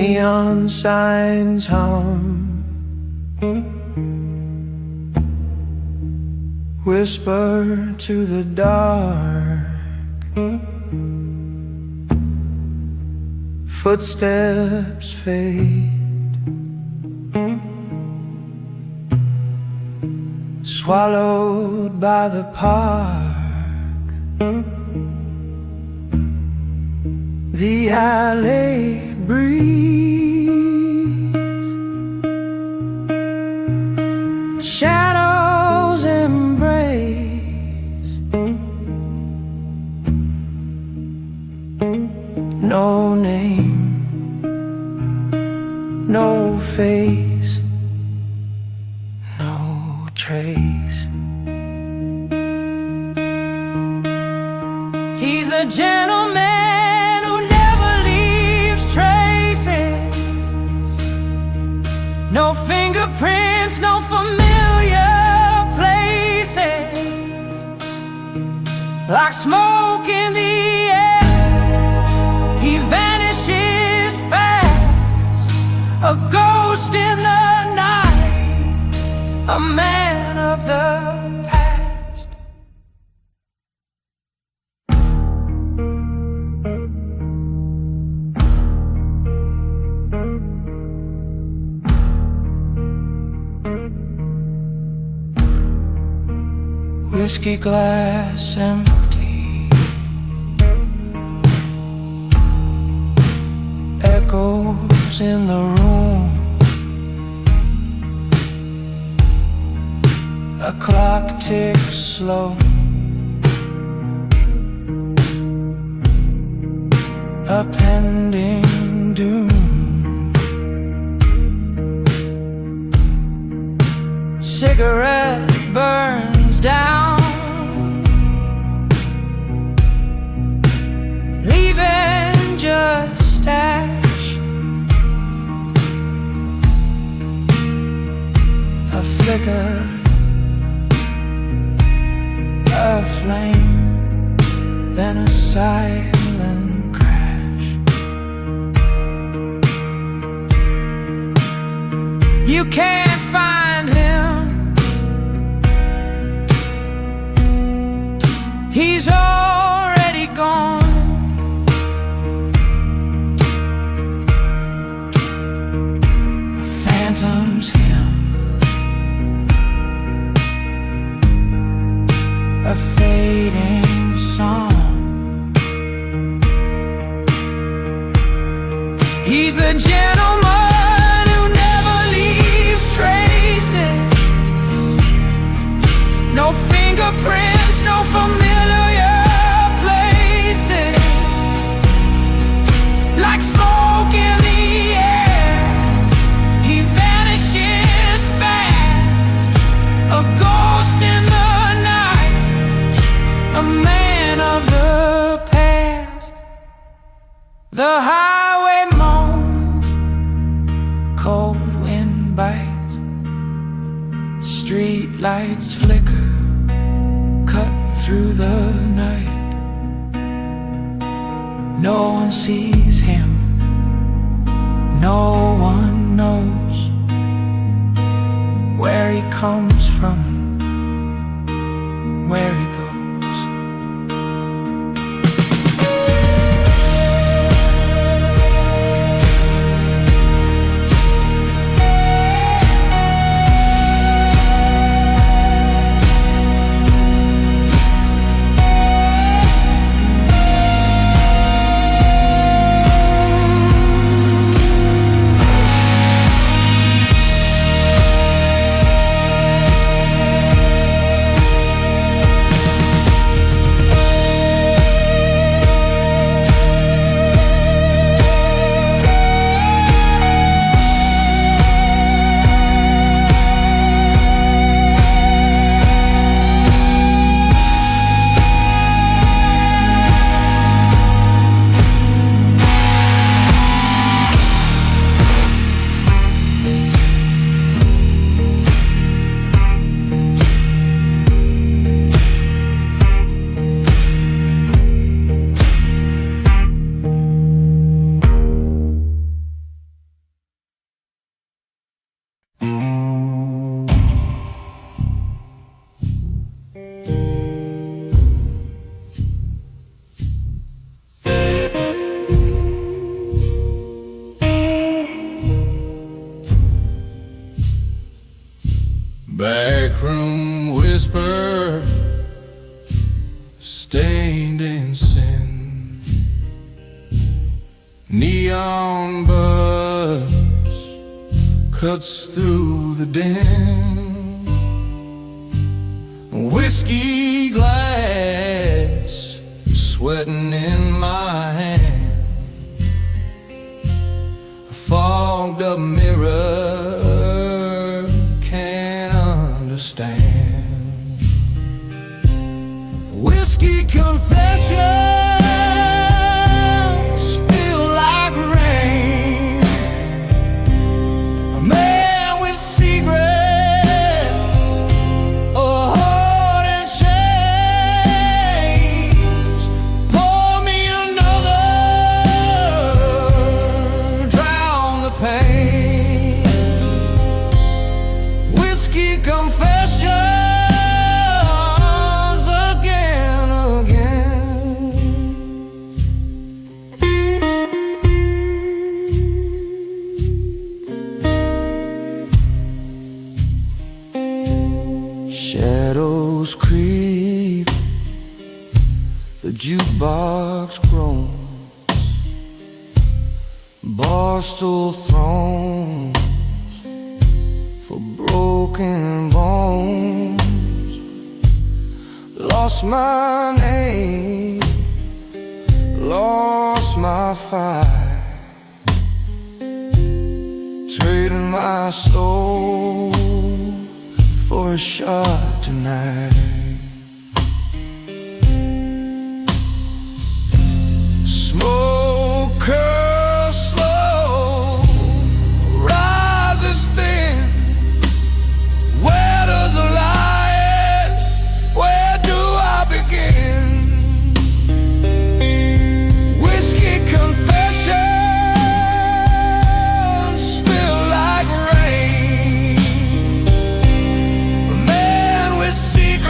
Neon signs hum, whisper to the dark. Footsteps fade, swallowed by the park. The alley breeze, shadows embrace. No name, no face, no trace. He's the gentleman who never leaves traces. No fingerprints, no familiar places. Like smoke in the air, he vanishes fast. A ghost in the night, a man of the past. Whiskey glass empty, echoes in the room. A clock ticks slow, a pending doom. Cigarette burns down, leaving just ash. A flicker, a flame, then a silent crash. You can't find him, he's already gone. A phantom's him, a fading song. He's the gentleman who never leaves traces. No fingerprints, no familiar places. Like smoke in the air, he vanishes fast. A ghost in the night, a man of the past. The highway moans, cold wind bites. Street lights flicker, cut through the night. No one sees him, no one knows where he comes from, where he goes. Backroom whisper, stained in sin. Neon buzz cuts through the din. Whiskey glass sweating in my hand. A fogged up mirror can't understand. Whiskey confessions feel like rain. A man with secrets, a heart and chains. Pour me another, drown the pain. Whiskey confessions again, again. Shadows creep, the jukebox groans. Barstool thrones for broken bones. Lost my name, lost my fight, trading my soul for a shot tonight. Smoke curls slow, rises thin. Where does the lie end? Where do I begin? Whiskey confessions spill like rain. A man with secrets,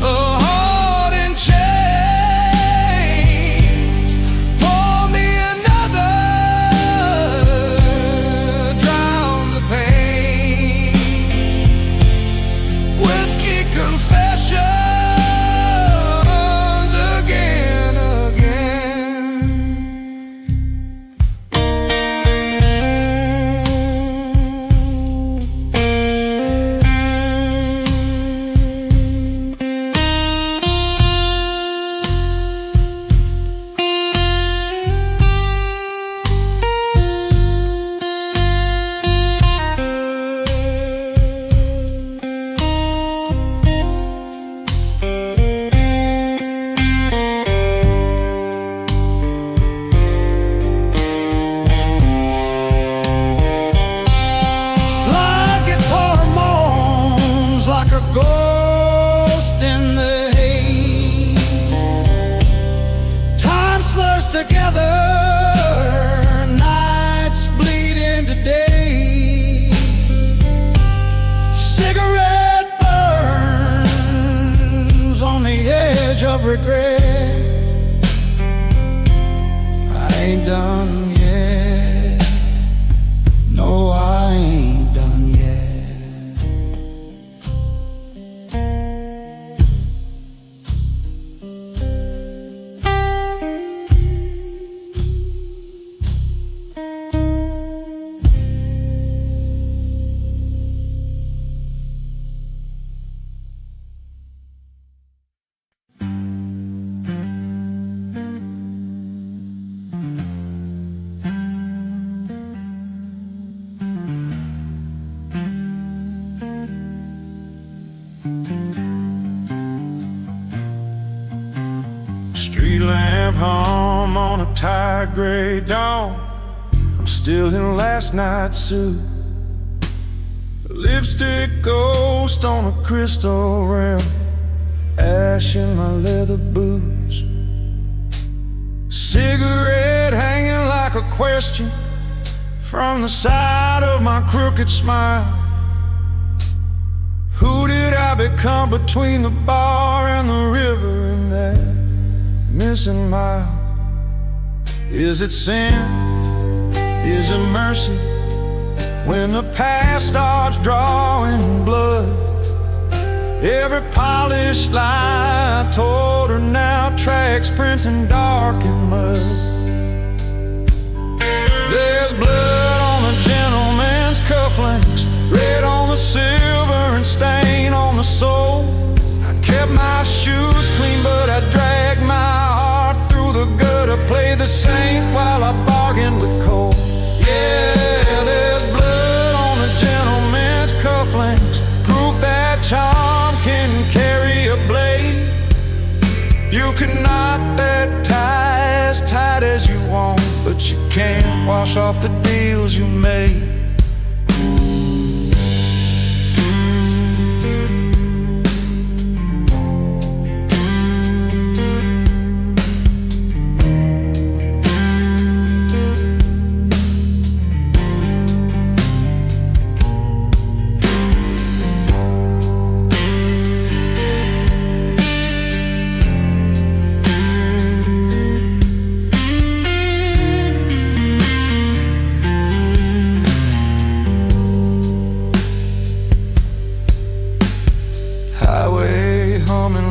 a heart in chains. Pour me another, drown the pain. Whiskey confessions again, again. Slide guitar moans like a ghost in the haze. Time slurs together, nights bleed into days. Cigarette burns on the edge of regret. I ain't done yet. No, I ain't done yet. Street lamp hum on a tired gray dawn. I'm still in last night's suit. Lipstick ghost on a crystal rim, ash in my leather boots. Cigarette hanging like a question from the side of my crooked smile. Who did I become between the bar and the river in that missing mile? Is it sin? Is it mercy? when the past starts drawing blood. Every polished lie I told her now tracks prints in dark and mud. There's blood on a gentleman's cufflinks, red on the silver and stain on the sole. I kept my shoes clean, but I dragged my heart through the gutter, played the saint while I bargained with cold. Yeah, there's blood on a gentleman's cufflinks, proof that charm can carry a blade. You can knot that tie as tight as you want, but you can't wash off the deals you made.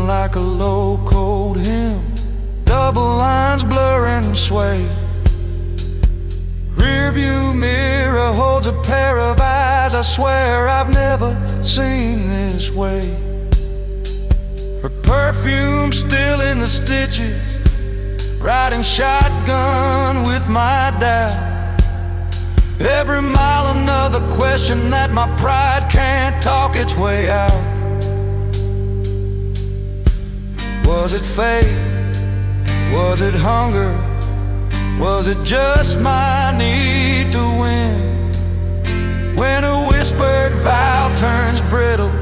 Like a low cold hymn, double lines blur and sway. Rearview mirror holds a pair of eyes I swear I've never seen this way. Her perfume still in the stitches, riding shotgun with my doubt. Every mile another question that my pride can't talk its way out. Was it fate? Was it hunger? Was it just my need to win? When a whispered vow turns brittle,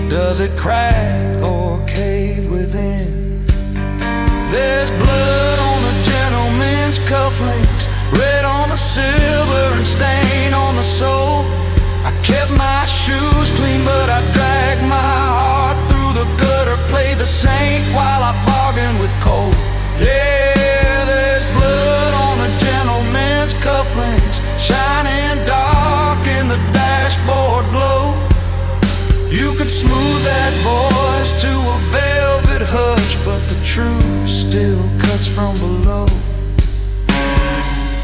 does it crack or cave within? There's blood on the gentleman's cufflinks, red on the silver and stain on the sole. I kept my shoes clean, but I dragged my heart through the gutter, played the saint while I bargained with cold. Yeah, there's blood on a gentleman's cufflinks, shining dark in the dashboard glow. You could smooth that voice to a velvet hush, but the truth still cuts from below.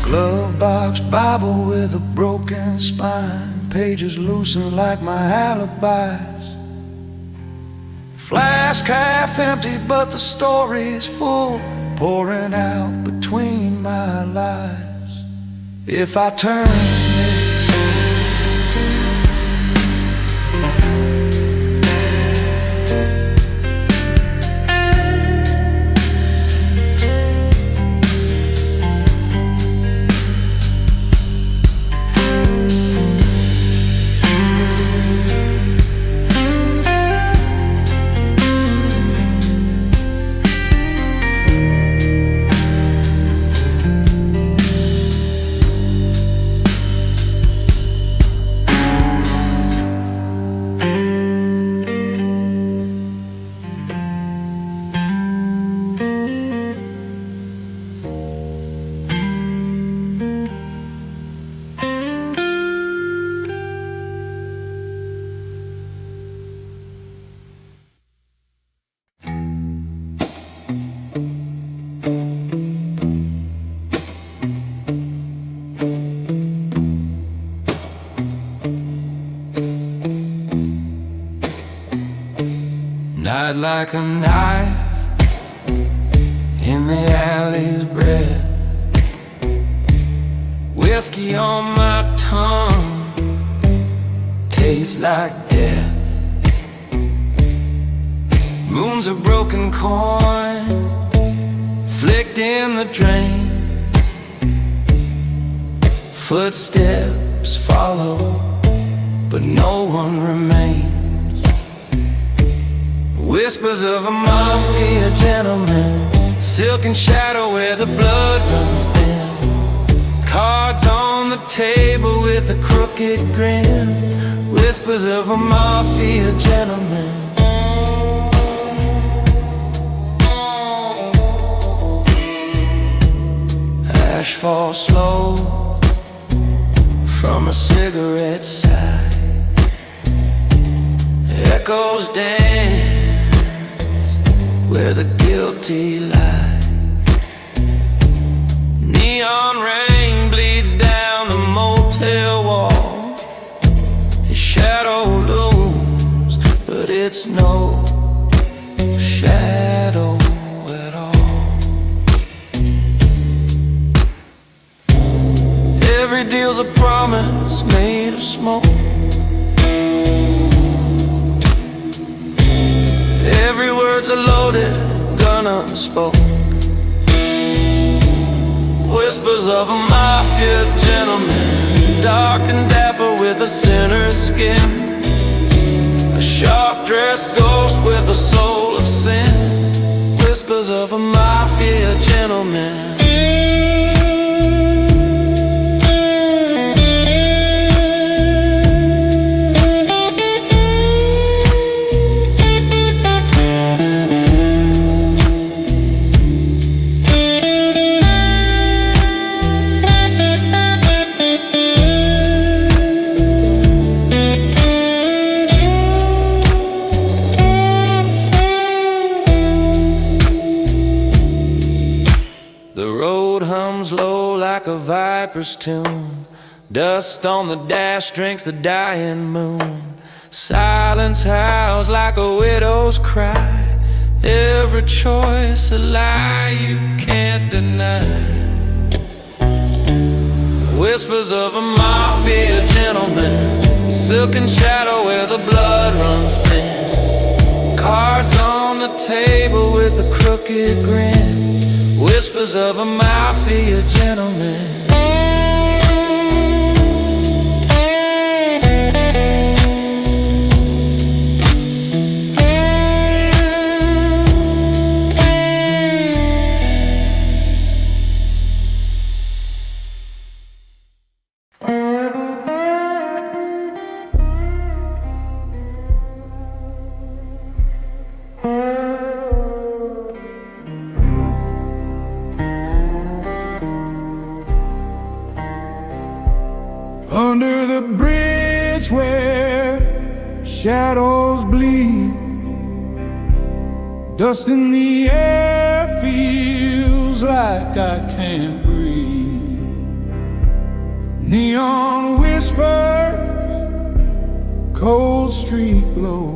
Glove box Bible with a broken spine, pages loosened like my alibis. Flask half empty, but the story's full, pouring out between my lies. If I turn Night like a knife in the alley's bread, whiskey on my tongue tastes like death. Moon's a broken coin flicked in the drain. Footsteps follow, but no one remains. Whispers of a mafia gentleman, silken shadow where the blood runs thin. Cards on the table with a crooked grin. Whispers of a mafia gentleman. Ash falls slow from a cigarette side. Echoes dance where the guilty lie. Neon rain bleeds down the motel wall. His shadow looms, but it's no shadow at all. Every deal's a promise made of smoke. Every word's a loaded gun unspoken. Whispers of a mafia gentleman, dark and dapper with a sinner's skin. A sharp-dressed ghost with a soul of sin. Whispers of a mafia gentleman. A viper's tune, dust on the dash drinks the dying moon. Silence howls like a widow's cry. Every choice a lie you can't deny. Whispers of a mafia gentleman, silken shadow where the blood runs thin. Cards on the table with a crooked grin. Whispers of a mafia gentleman. Under the bridge where shadows bleed, dust in the air feels like I can't breathe. Neon whispers, cold street glow.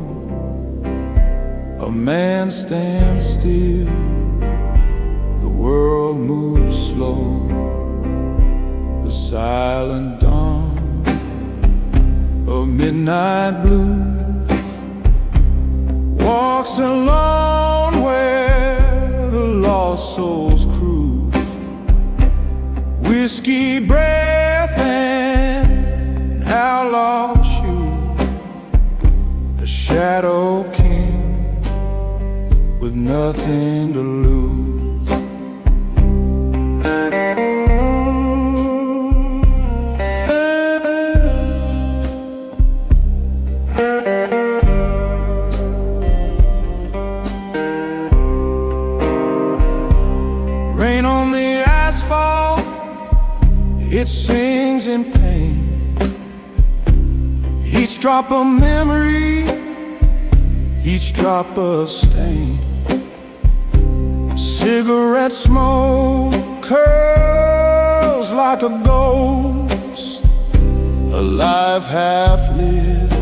A man stands still, the world moves slow. The silent dawn of midnight blue walks alone where the lost souls cruise. Whiskey breath and outlaw shoes. A shadow king with nothing to lose. Rain on the asphalt, it sings in pain. Each drop a memory, each drop a stain. Cigarette smoke curls like a ghost, alive half lived,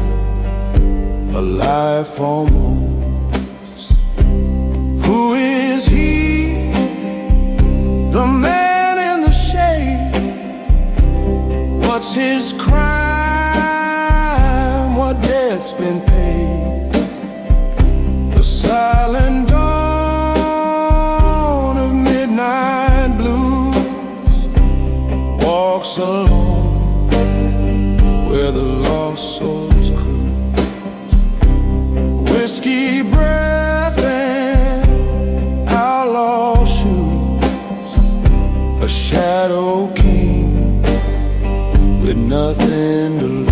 alive almost. Who is he? The man in the shade. What's his crime? What debt's been paid? The silent dawn of midnight blues walks alone where the lost souls cruise. Whiskey breath and outlaw shoes. A shadow king with nothing to lose.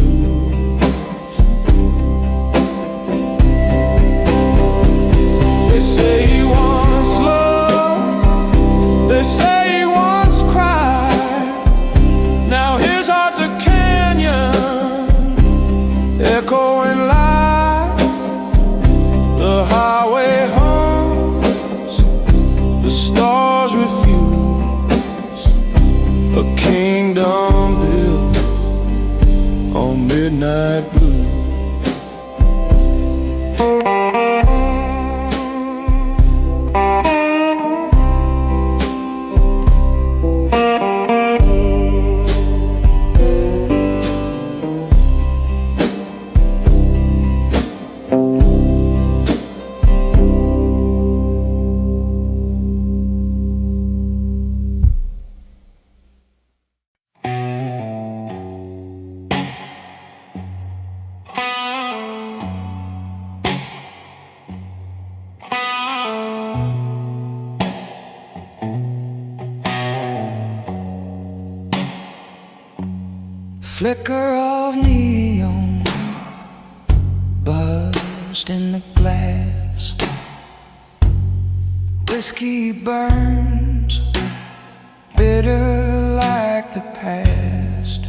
They say he wants love, they say he wants cry. Now his heart's a canyon midnight blue. Flicker of neon buzzed in the glass. Whiskey burns bitter like the past.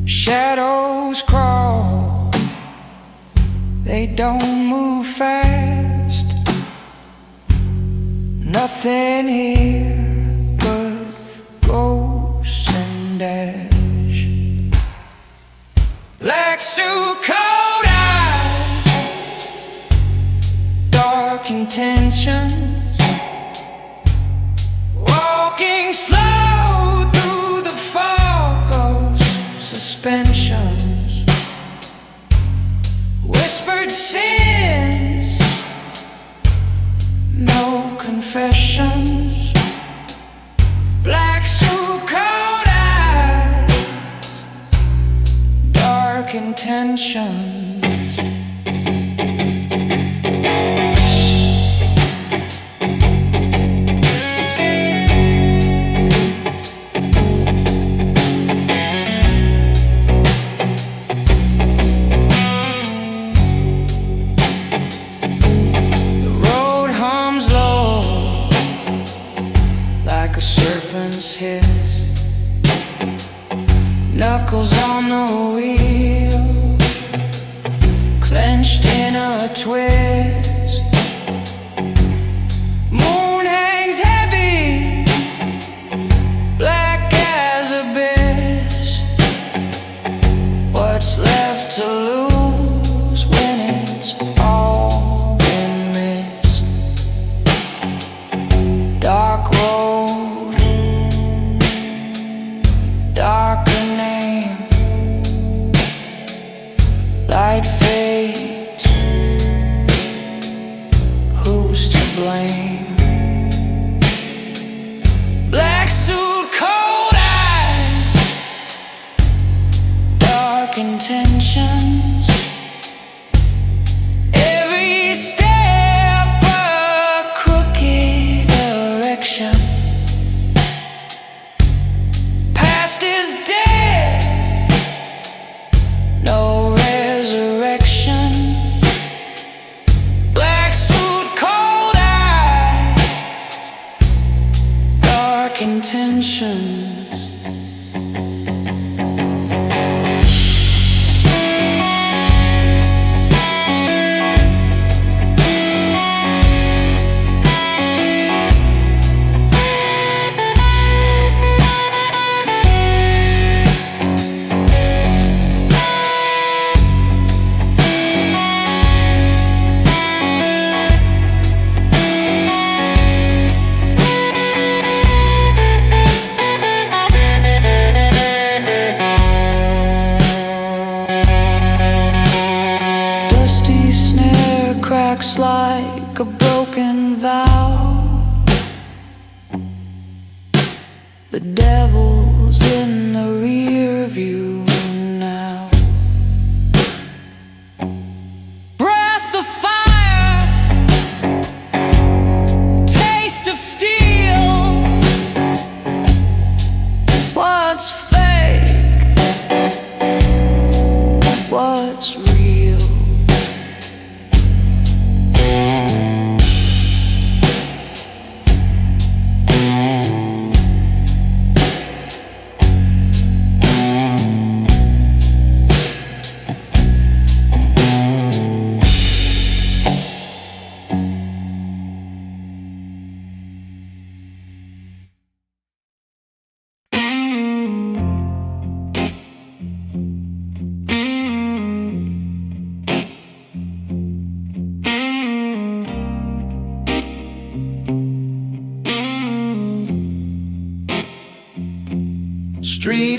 Shadows crawl, they don't move fast. Nothing here but ghosts and ash. Black suit, cold eyes, dark intentions, walking slow through the fog of suspensions. Whispered sins, no confessions. Black suit, cold eyes, dark intentions. Knuckles on the wheel, clenched in a twist. Moon hangs heavy, black as abyss. What's left to lose when it's all been missed? Dark road, darker name, light fades, who's to blame? Black suit, cold eyes, dark intentions. Every step a crooked direction. Past is dead, no resurrection. Black suit, cold eyes, dark intentions.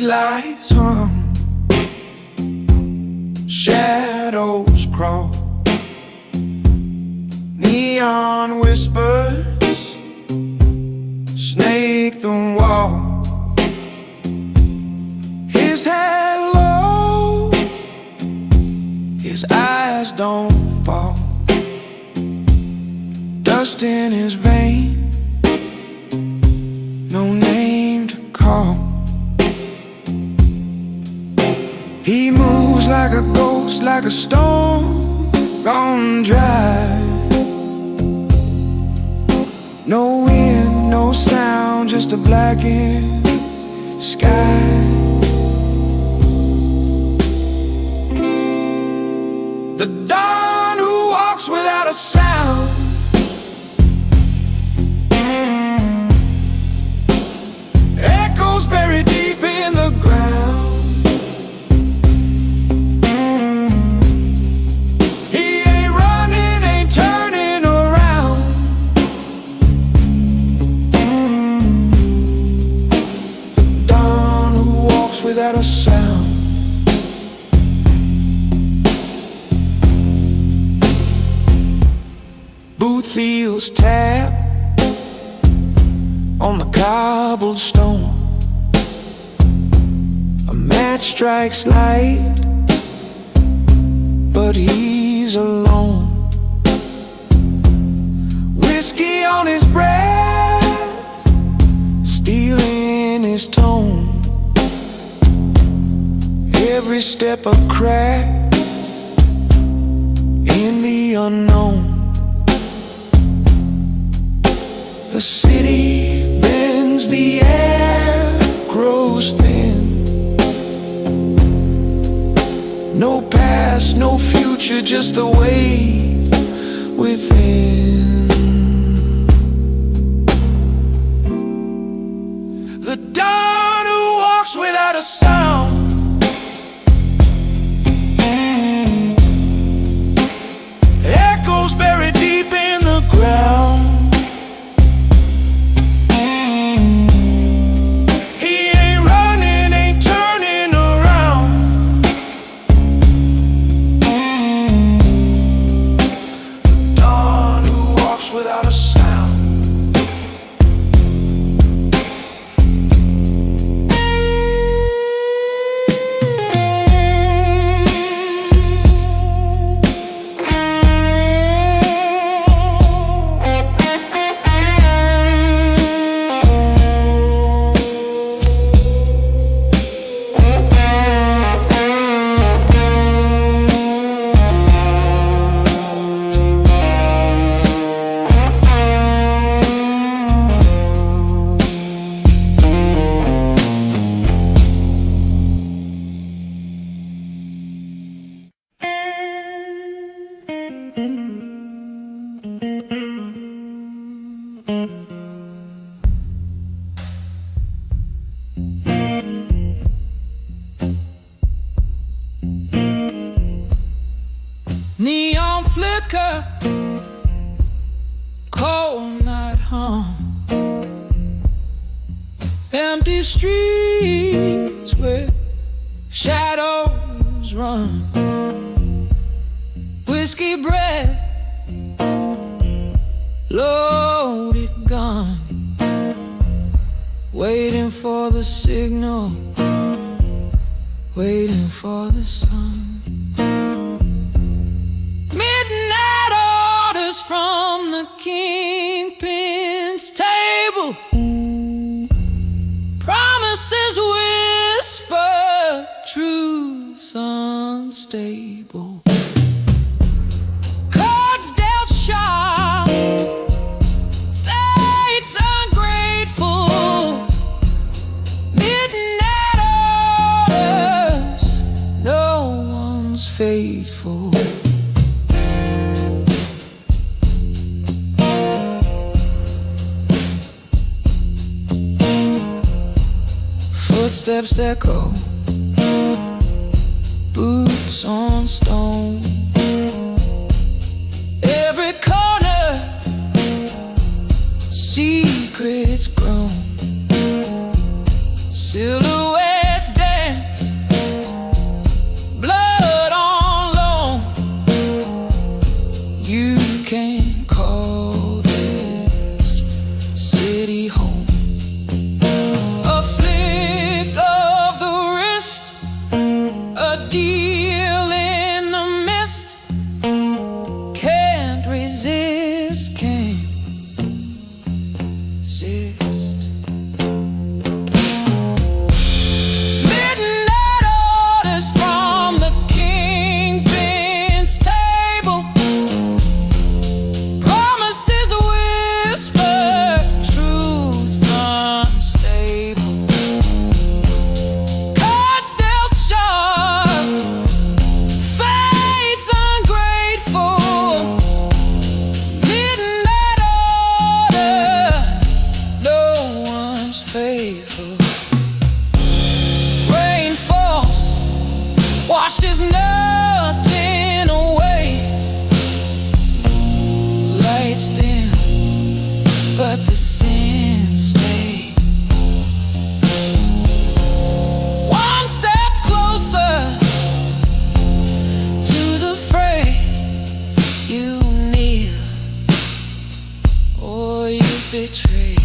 Streetlights hum, shadows crawl, neon whispers snake the wall. His head low, his eyes don't fall, dust in his vein, no name to call. He moves like a ghost, like a stone gone dry. No wind, no sound, just a blackened sky. The dawn who walks without a sound, echoes buried deep in the ground. He ain't running, ain't turning around. The dawn who walks without a sound. Boot heels tap on the cobblestone. A match strikes light, but he's alone. Whiskey on his breath, stealing his tone. Every step a crack in the unknown. The city bends, the air grows thin. No past, no future, just the weight within. The dawn who walks without a sound, echoes buried deep in the ground. Neon flicker, cold night hum, empty streets where shadows run, whiskey breath, loaded gun, waiting for the signal, waiting for the sun. Midnight orders from the Kingpin's table, promises whisper, truths unstable. Cards dealt sharp, fate's ungrateful. Midnight orders, no one's faithful. Footsteps echo, boots on stone. Every corner, secrets grown. Silhouettes washes nothing away. Lights dim, but the sins stay. One step closer to the fray. You kneel or you betray.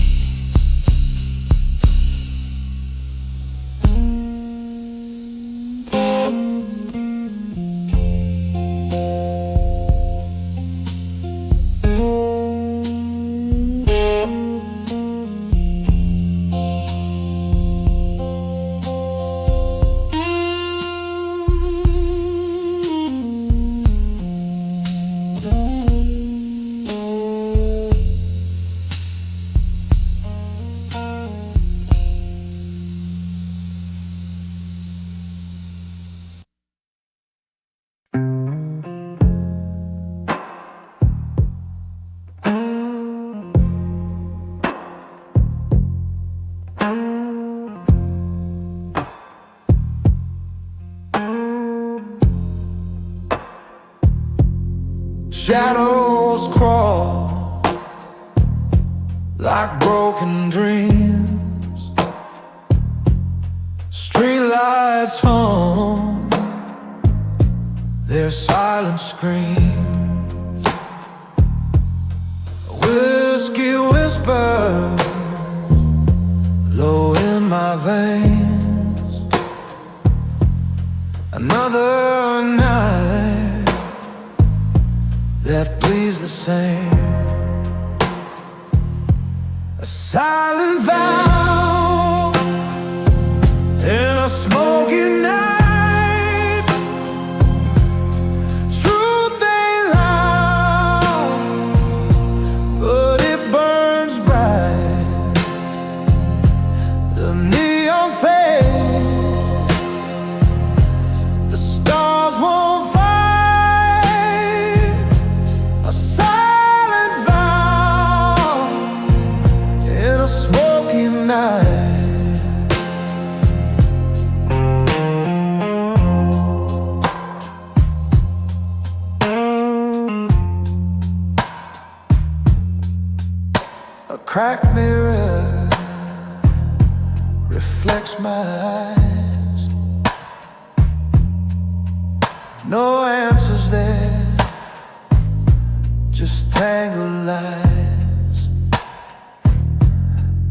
Shadows crawl like broken dreams. Streetlights hum their silent screams. Whiskey whispers low in my veins. Another night that bleeds the same. A silent vow in a smoky night. Truth ain't loud, but it burns bright. The neon fades, the stars won't fight. A silent vow in a smoky night. A cracked mirror reflects my eyes. No answers there, just tangled lies.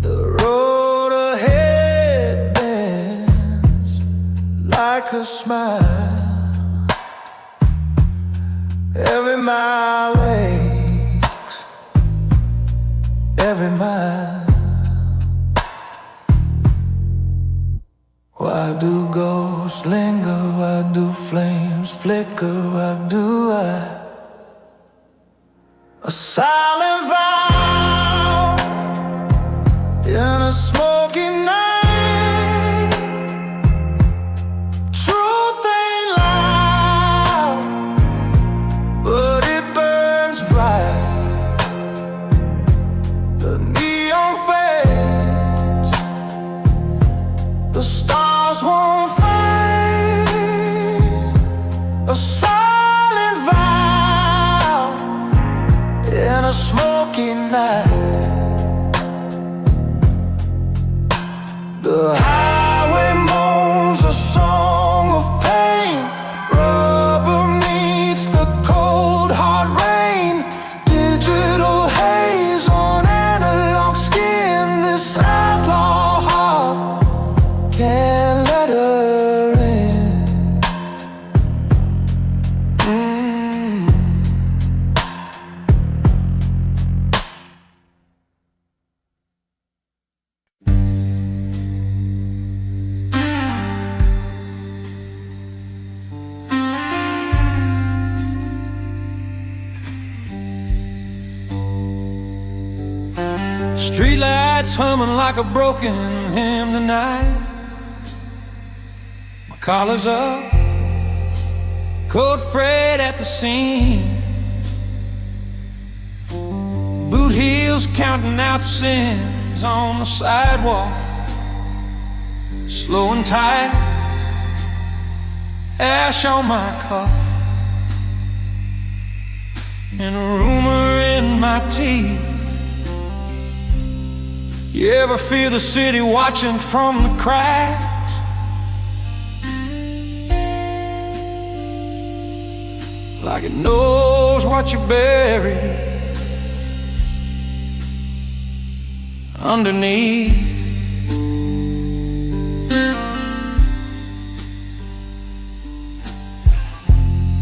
The road ahead bends like a smile. Every mile aches, every mile. Why do ghosts linger? Why do flames flicker? Why do I? A silent vow in a smoky night. Truth ain't loud, but it burns bright. The neon fades, the stars won't fight. A silent vow in a smoky night. The highway moans a song of pain. Rubber meets the cold hard rain. Digital haze on analog skin. This outlaw heart can't let her in. Streetlights humming like a broken hymn tonight. My collar's up, coat frayed at the seam. Boot heels counting out sins on the sidewalk. Slow and tight, ash on my cough, and a rumor in my teeth. You ever feel the city watching from the cracks? Like it knows what you buried underneath.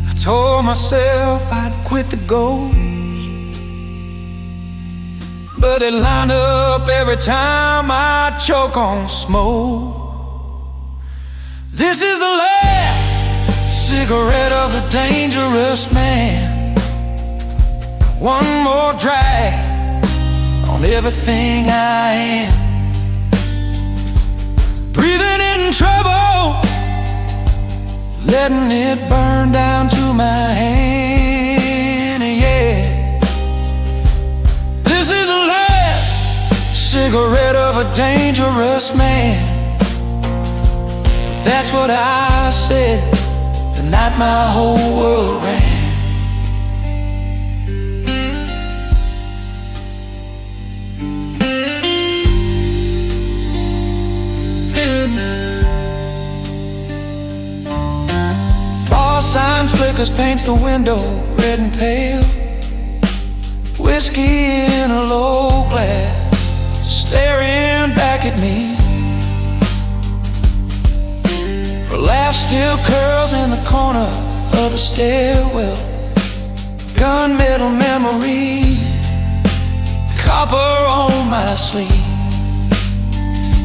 I told myself I'd quit the ghost, but it lined up every time I choke on smoke. This is the last cigarette of a dangerous man. One more drag on everything I am. Breathing in trouble, letting it burn down to my hand, yeah. This is the last cigarette of a dangerous man. That's what I said the night my whole world ran. Sign flickers, paints the window red and pale. Whiskey in a low glass, staring back at me. Her laugh still curls in the corner of the stairwell. Gunmetal memory, copper on my sleeve.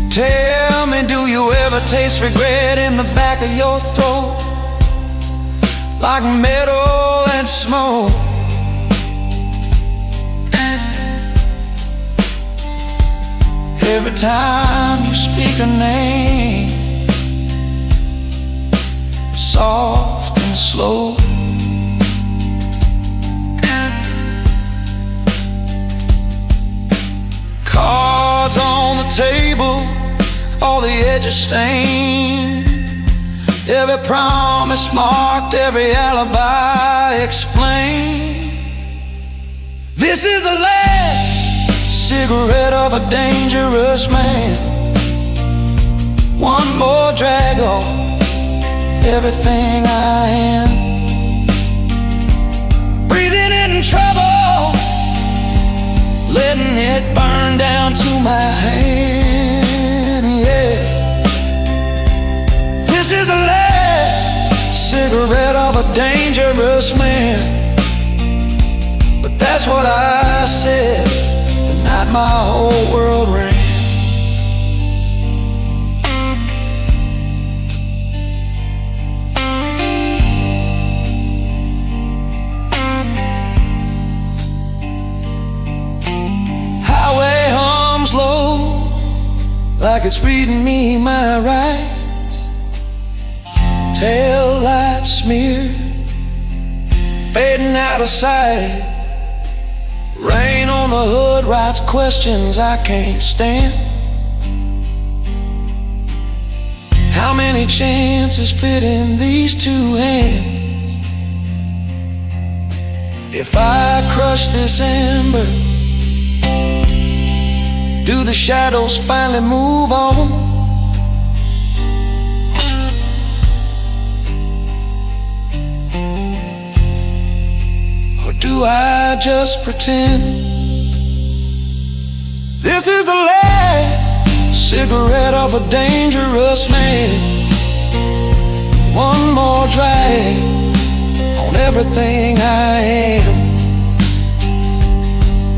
Tell me, do you ever taste regret in the back of your throat? Like metal and smoke. Every time you speak a name, soft and slow. Cards on the table, all the edges stained. Every promise marked, every alibi explained. This is the last cigarette of a dangerous man. One more drag on everything I am. Breathing in trouble, letting it burn down to my hand, yeah. This is the last cigarette of a dangerous man. But that's what I said the night my whole world ran. Highway hums low, like it's reading me my rights. Tail light smear, fading out of sight. Rain on the hood writes questions I can't stand. How many chances fit in these two hands? If I crush this ember, do the shadows finally move on? Do I just pretend? This is the last cigarette of a dangerous man. One more drag on everything I am.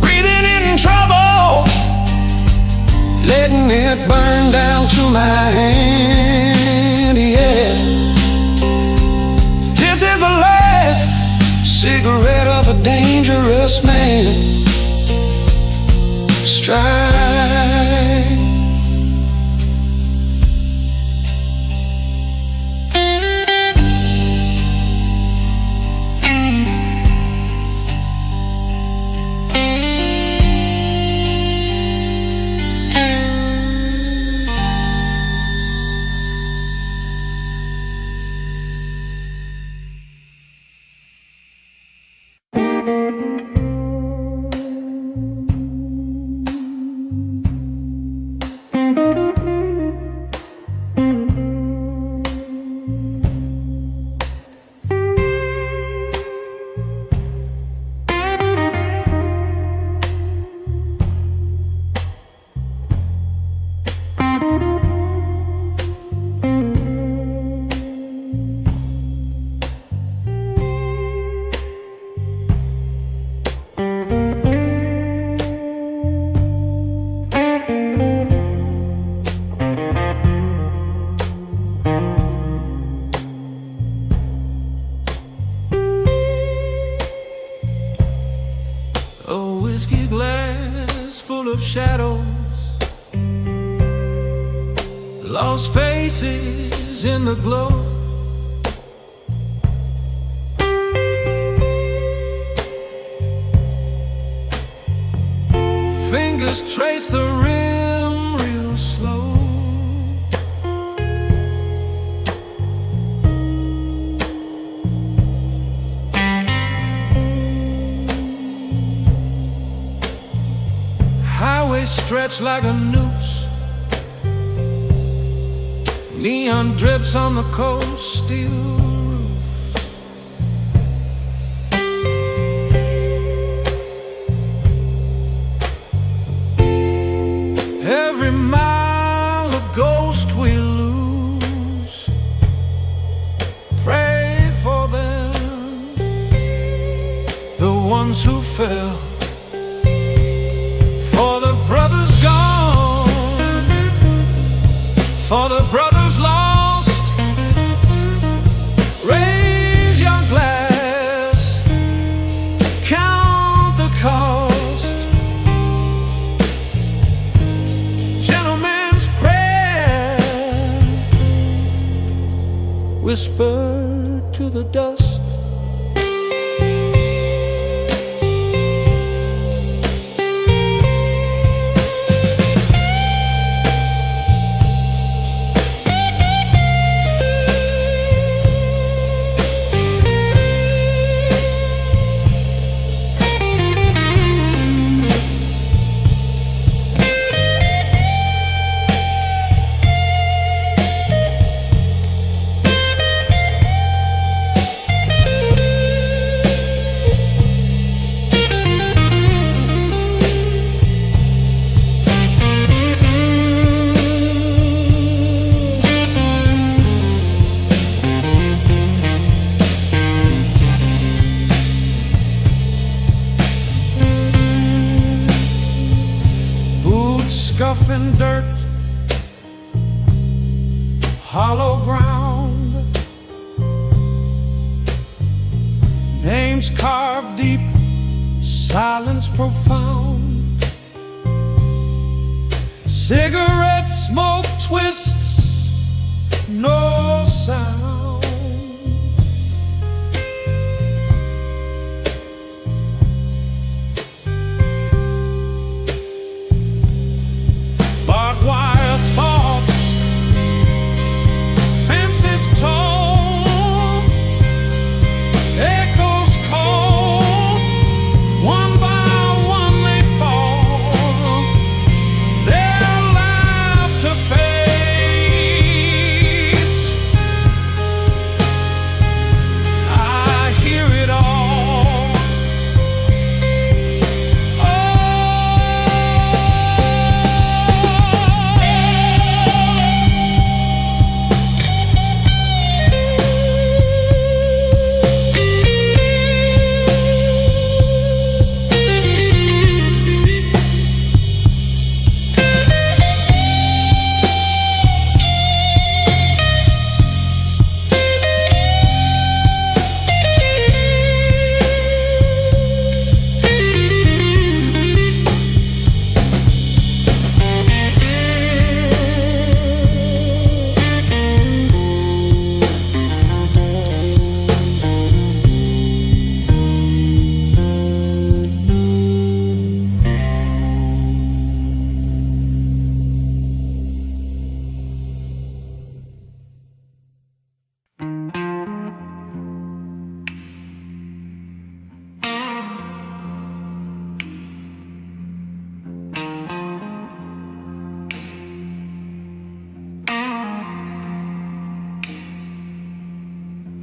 Breathing in trouble, letting it burn down to my hand, yeah. This is the last cigarette of a dangerous man. Strike. of shadows, lost faces in the glow. Fingers trace the rim real slow. Highway stretched like a noose, neon drips on the cold steel roof. Every mile a ghost we lose. Pray for them, the ones who fell, for the brothers gone, for the brothers lost. Raise your glass, count the cost. Gentleman's prayer, whispered to the dust. Scuffing dirt, hollow ground, names carved deep, silence profound. Cigarette smoke twists, no sound. Barbed wire thoughts, fences tall, echoes call, one by one they fall, their laughter fades. I hear it all.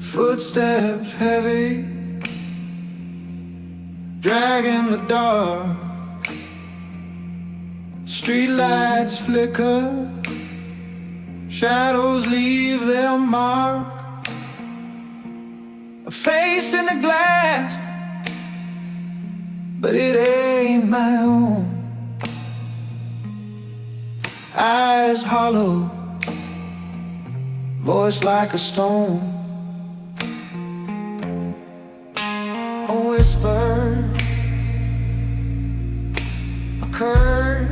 Footsteps heavy, dragging the dark. Streetlights flicker, shadows leave their mark. A face in the glass, but it ain't my own. Eyes hollow, voice like a stone. A whisper, a curse.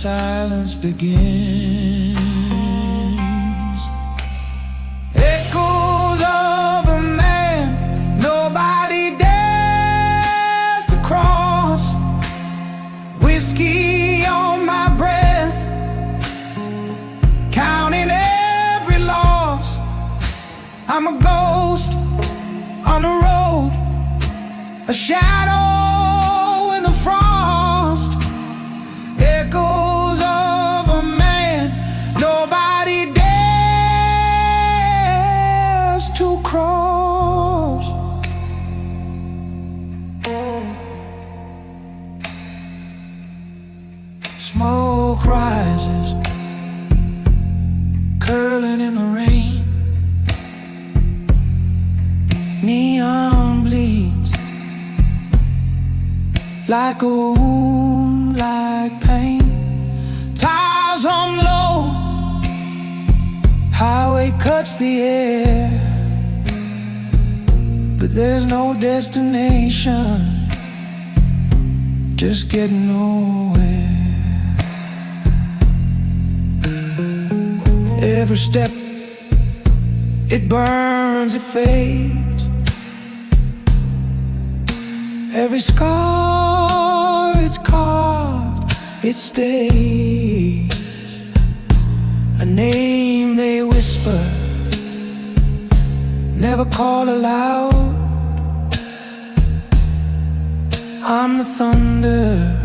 silence begins. Echoes of a man nobody dares to cross. Whiskey on my breath, counting every loss. I'm a ghost on the road, a shadow in the frost. Echoes of a man nobody dares to cross. Smoke rises, curling in the rain. Neon bleeds like a wound, like pain. Tires on low, highway cuts the air, but there's no destination, just getting nowhere. Every step, it burns, it fades. Every scar it's carved, it stays. A name they whisper, never call aloud. I'm the thunder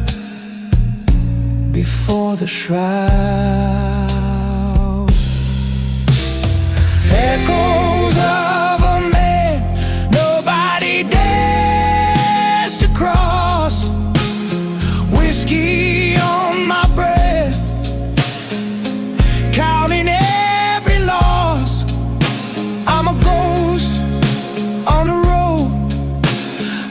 before the shroud. Echoes of a man nobody dares to cross. Whiskey on my breath, counting every loss. I'm a ghost on the road,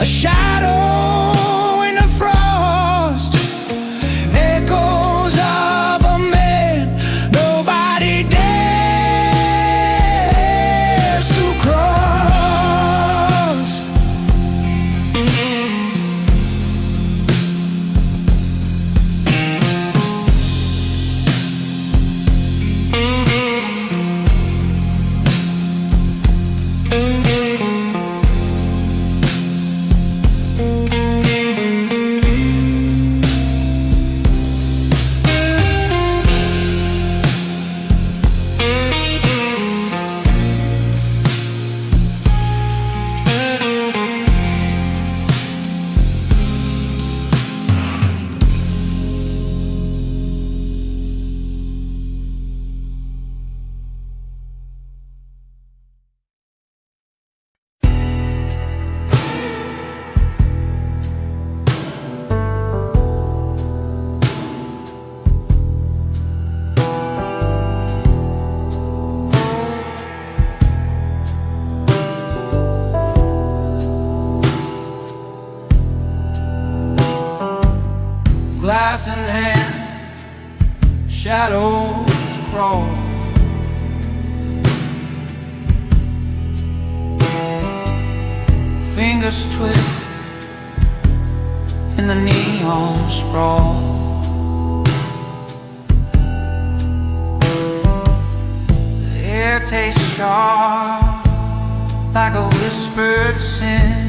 a shadow in the frost. Echoes of a man nobody dares to cross. Glass in hand, shadows crawl. Fingers twist in the neon sprawl. The air tastes sharp like a whispered sin.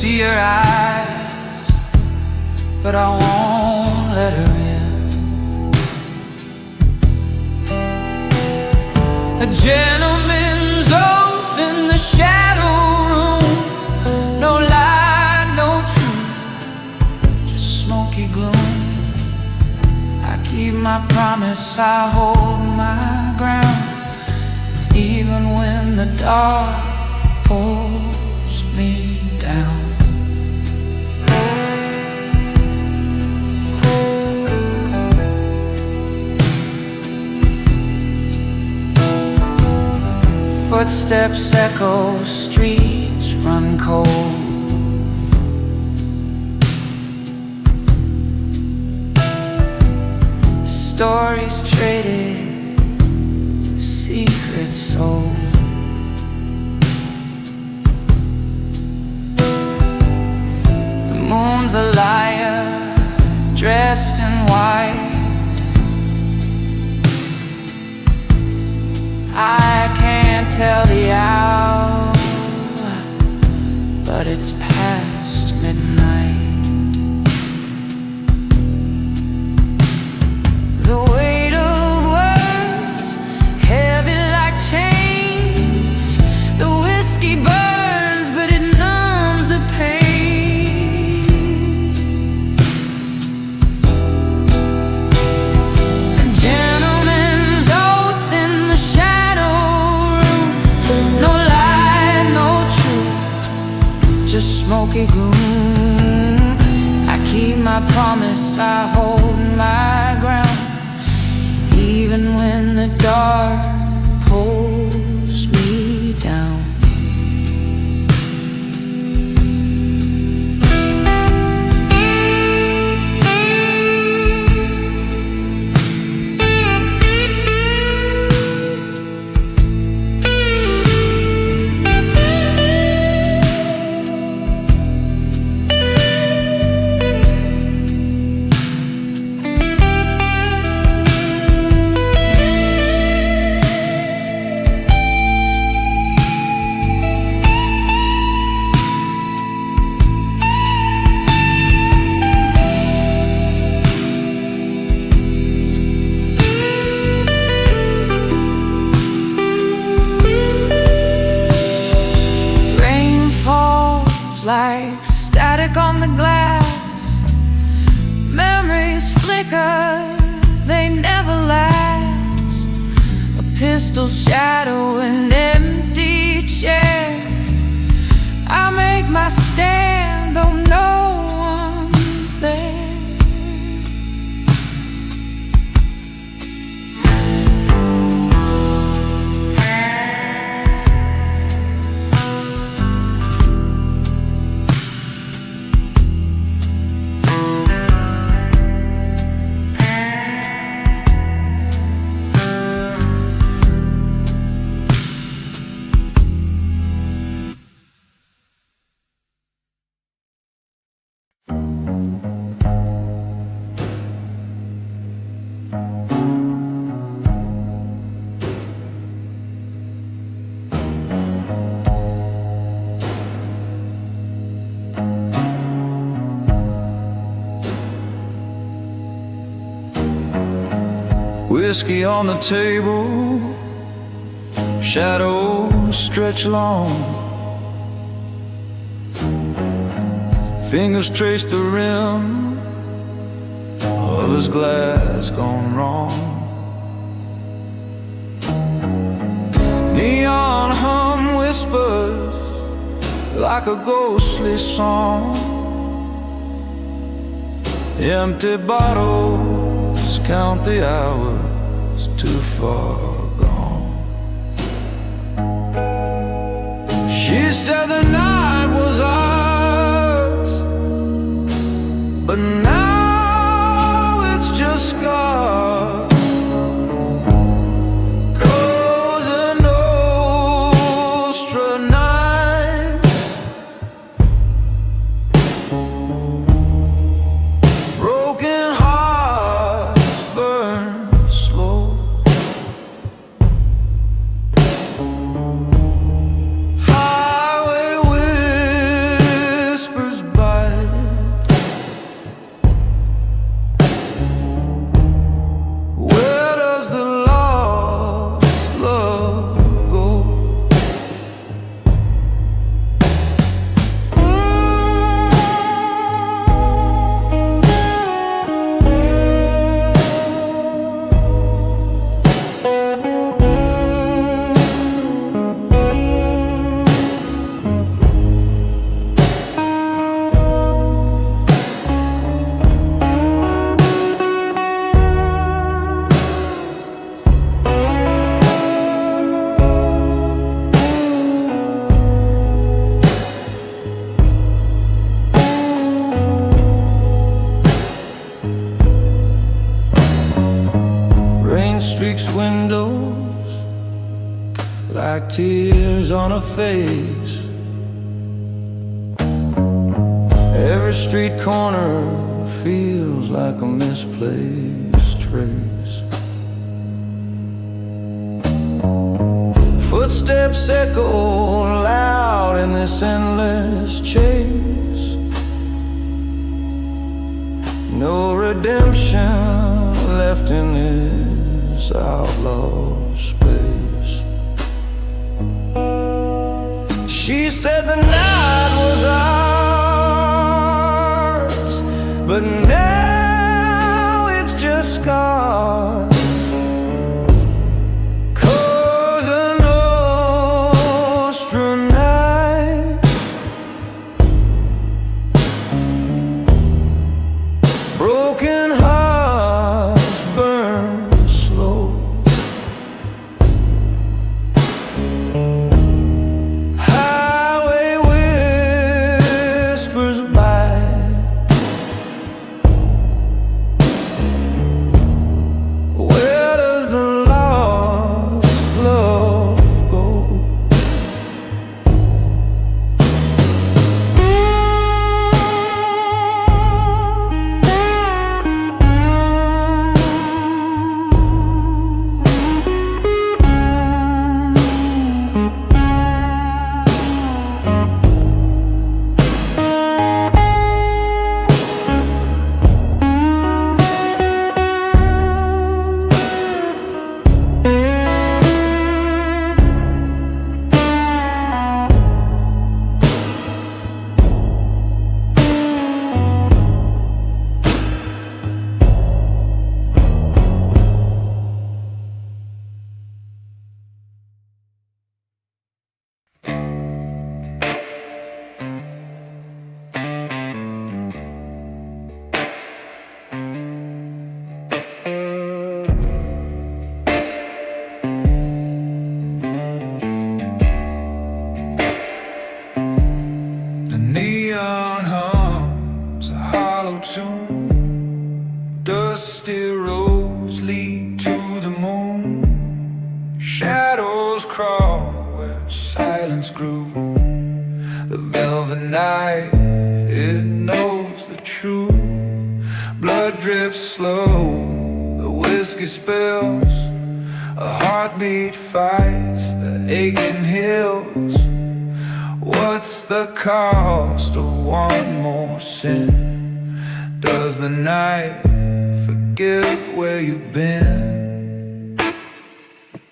See her eyes, but I won't let her in. A gentleman's oath in the shadow room. No lie, no truth, just smoky gloom. I keep my promise, I hold my ground, even when the dark pulls me down. Footsteps echo, streets run cold. Stories traded, secrets sold. I can't tell the hour, but it's past midnight. The weight of words, heavy like chains. The whiskey burns, but it numbs the pain. A gentleman's oath in the shadow room. No light, no truth, just smoky gloom. I keep my promise, I hold my ground, even when the dark pulls me down. Like static on the glass, memories flicker, they never last. A pistol shadow, an empty chair. I make my stand, though no one's there. Whiskey on the table, shadows stretch long. Fingers trace the rim of his glass gone wrong. Neon hum whispers like a ghostly song. Empty bottles count the hours too far gone. She said the night was ours, but now it's just scars. Cosa Nostra night, broken hearts burn slow. Highway whispers bite. Where does the lost love go? Rain streaks windows like tears on a face. Every street corner feels like a misplaced trace. Footsteps echo loud in this endless chase. No redemption left in this outlaw space. She said the night was ours, but now it's just scars. Cosa Nostra nights, broken hearts burn slow. Highway whispers by. Where does the lost love go? The neon hums a hollow tune. Dusty roads lead to the moon. Shadows crawl where silence grew. The velvet night, it knows the truth. Blood drips slow, the whiskey spills. A heartbeat fights the aching hills. What's the cost of one more sin? Does the night forget where you've been?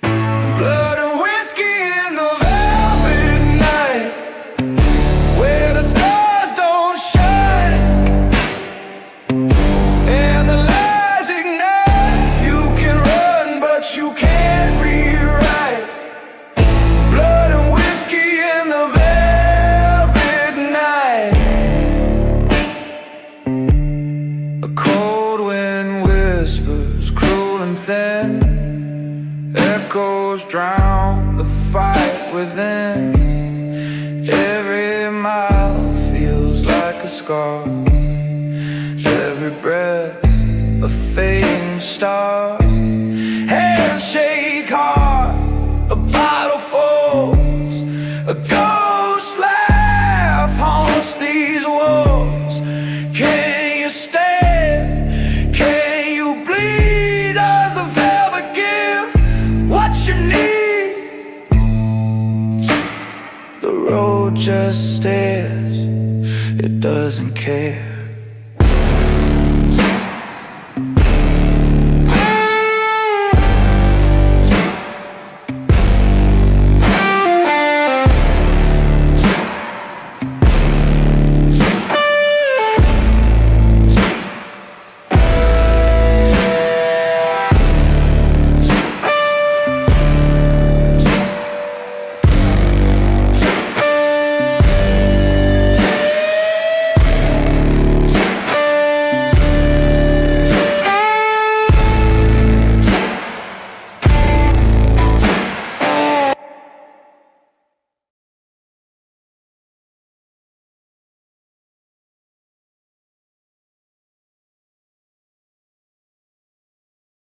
Blood and whiskey in the velvet night, where the stars don't shine and the lies ignite. You can run, but you can't rewrite. Blood and whiskey in the velvet night. A cold wind whispers, cruel and thin. Echoes drown the fight within. Every mile feels like a scar. Every breath a fading star. Hands shake hard, a bottle falls. A ghost laugh haunts these walls. Can you stand? Can you bleed? Does the velvet give what you need? The road just stares, it doesn't care.